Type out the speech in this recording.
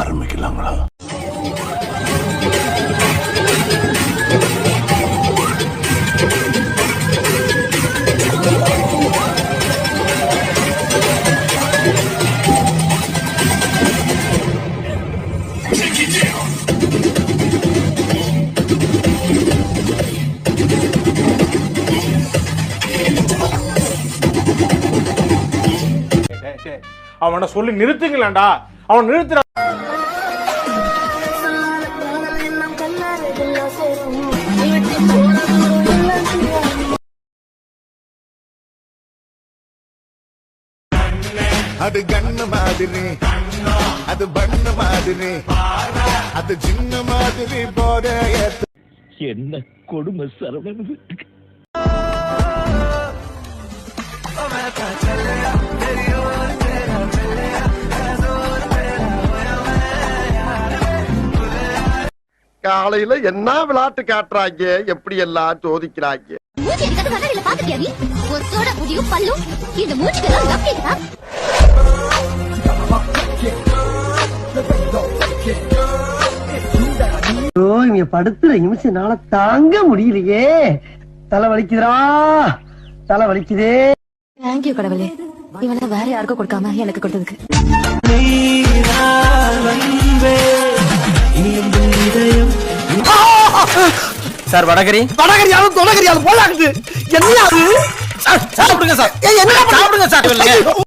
ஆரம்பிக்கலாங்களா? அவனை சொல்லி நிறுத்துங்களேன்டா. அவன் நிறுத்துற அது கண்ண மாதிரி, அது பண்ண மாதிரி, அது சின்ன மாதிரி போத என்ன கொடுமை சரவணன். காலையில என்ன விளையாட்டு காட்டுறாங்க, எப்படி எல்லாம் சோதிக்கிறாங்க. படுத்துற நிமிஷம்னால தாங்க முடியலையே. தலை வலிக்குதுடா, தலை வலிக்குதே. தேங்க்யூ கடவுளே, இவனை வேற யாருக்கும் கொடுக்காம எனக்கு கொடுத்ததுக்கு. சார் வடகரி வடகரியாலும் தொடகரியாலும் போலாகுது. என்ன சாப்பிடுங்க சார், என்ன சாப்பிடுங்க சார்.